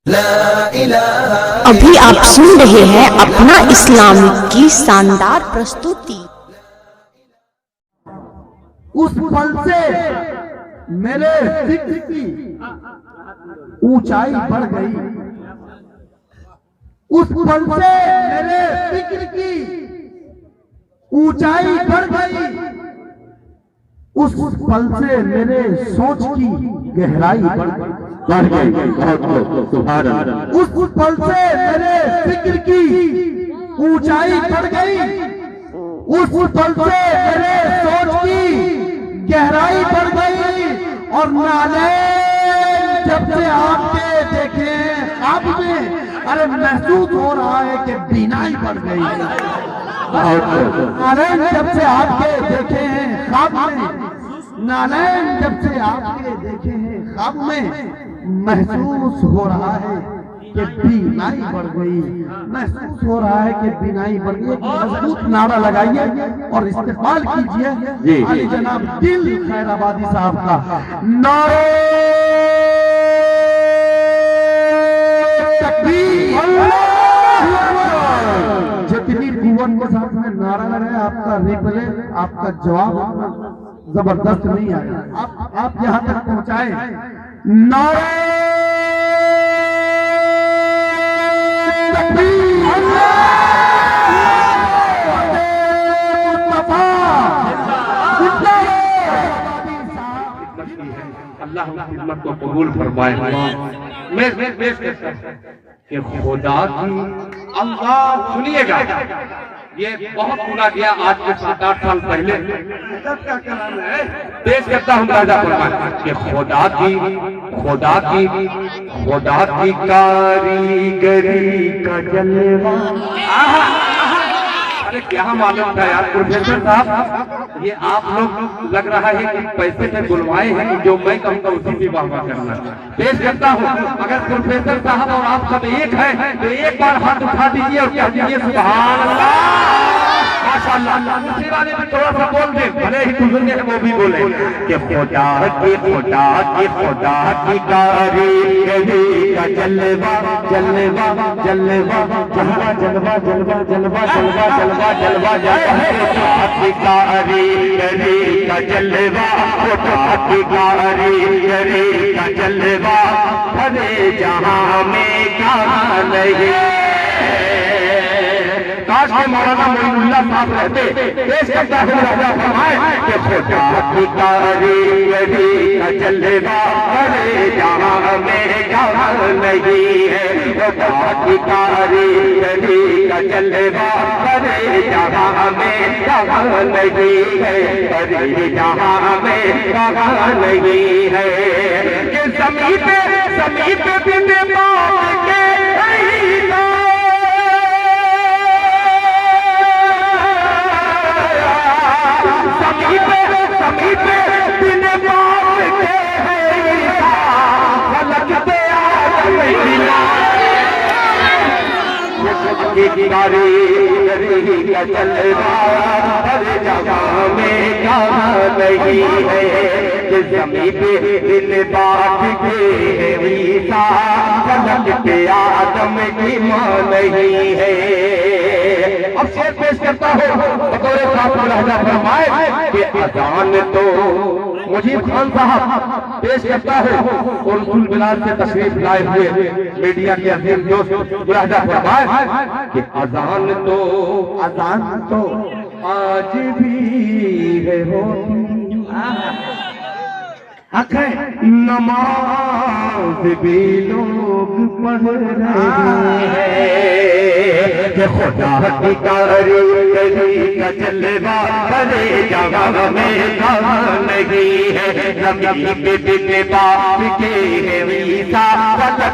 अभी आप सुन रहे हैं अपना इस्लामिक की शानदार प्रस्तुति। उस पल से मेरे जिक्र की ऊंचाई बढ़ गई। उस पल से मेरे जिक्र की ऊंचाई बढ़ गई। उस पल से मेरे सोच की गहराई बढ़ गई। उस पल से मेरे जिक्र की ऊंचाई बढ़ गई। उस पल से मेरे सोच की गहराई बढ़ गई। और नालैन जब से आपके देखे ख्वाब में, अरे महसूस हो रहा है कि बीनाई बढ़ गई। नालैन जब से आपके देखे हैं ख्वाब में, नालैन जब से आपके देखे हैं ख्वाब में, महसूस हो रहा है कि बीनाई बढ़ गई। महसूस हो रहा है कि बीनाई बढ़ गई। मजबूत नारा लगाइए और इस्तेमाल कीजिए अली जनाब दिल खैराबादी साहब का नारे तकबीर। जितनी कुव्वत के साथ में नारा लगाया, आपका रिप्ले, आपका जवाब जबरदस्त नहीं आया। आप यहां तक पहुंचाए नारे अल्लाह खिदमत को कबूल फरमाए। मैं पेश करता हूं कि खुदा की अल्लाह सुनिएगा। ये बहुत सुना गया आज से 7-8 साल पहले। पेश करता हूँ राजा फरमाए कि खुदा की कारीगरी का जलवा। अरे क्या मालूम था यार प्रोफेसर साहब, ये आप लोग लग रहा है कि पैसे में बुलवाए हैं कि जो मैं कहूँगा उसी भी वाह करना। पेश करता हूँ, अगर प्रोफेसर साहब और आप सब एक है तो एक बार हाथ उठा दीजिए और कह दीजिए सुभान अल्लाह माशाअल्लाह। इसी वाले में थोड़ा सा बोल दे, भले ही बुजुर्ग है वो भी बोले कि खुदा की कारीगरी का जलवा जलवा जलवा जलवा जलवा जलवा जलवा जलवा जलवा जलवा खुदा की कारीगरी का जलवा, खुदा की कारीगरी का जलवा भले जहां में क्या नहीं। काश के मौलाना मोइनुल्लाह साहब रहते। पेश करता है राजा फरमाए कि खुदा की कारीगरी का जलवा भले जहां में क्या नहीं है। खुदा की कारीगरी का जलवा भले जहां में क्या नहीं है। भले जहां में क्या नहीं है कि समीप बिन बात के समीप बिन बात के फलक पे आदम हिला। की कारीगरी का जलवा हर जगह में क्या नहीं है कि समीप बिन बात के फलक पे आदम की मां नहीं है। अब शेर पेश करता हूँ बतौर खास लहजा फरमाए कि अजान तो मुजीब खान साहब पेश करता है और रसूल बिलाल से तशरीफ लाए हुए मीडिया के अजीम दोस्त लहजा फरमाए कि अजान तो आज भी है होती, नमाज भी लोग पढ़ रहे हैं कि खुदा की कारीगरी का जलवा भले जगह में कहाँ नहीं है। नबी बिन बाप के ईसा फलक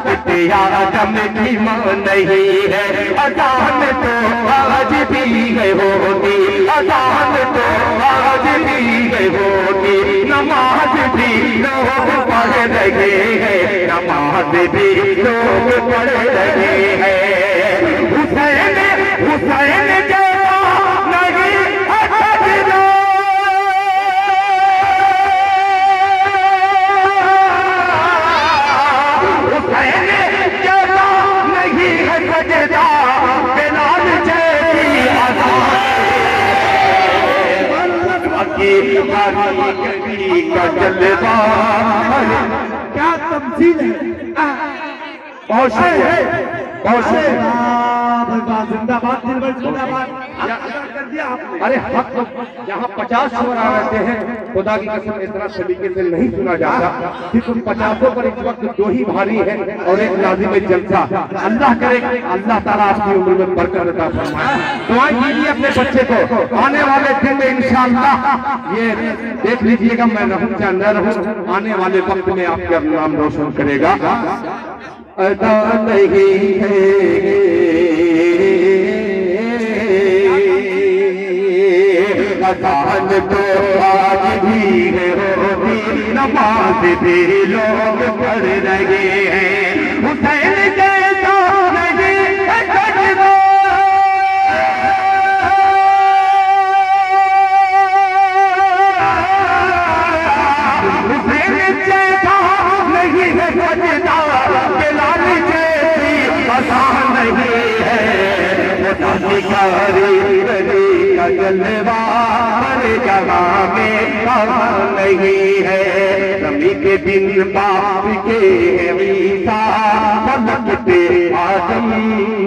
आदम की मां नहीं है। अजान तो आज भी है होती, अजान तो आज भी है होती, नमाज भी लोग पढ़ रहे हैं, नमाज भी लोग पढ़ रहे हैं। हुसैन जैसा नहीं हटना, हुसैन जैसा कारीगरी का जलवा। क्या तमसील है। बहुत शुक्रिया, बहुत शुक्रिया। जिंदाबाद जिंदाबाद कर दिया आपने। अरे हक तो यहाँ 50 शुरा रहते हैं, खुदा की कसम इस तरह सलीके से नहीं सुना जाता कि तुम 50 पर इस वक्त दो ही भारी है और एक लाजिम जलसा। अल्लाह करे, अल्लाह ताला आपकी उम्र में बरकत अता फरमाए। दुआएं कीजिए अपने बच्चे को, आने वाले दिन में इंशाअल्लाह ये देख लीजिएगा, मैं रहूं चाहे न रहूं, आने वाले वक्त में आपका नाम रोशन करेगा। अदा नहीं है अजान तो आज भी है होती, नमाज भी लोग पढ़ रहे हैं। हुसैन जैसा नहीं कटना, हुसैन जैसा नहीं है कटना, बिलाल जैसी आसान नहीं है। का जलवा हर जगह में कहाँ नहीं है। नबी के बिन बाप के ईसा पलकते आदम नहीं।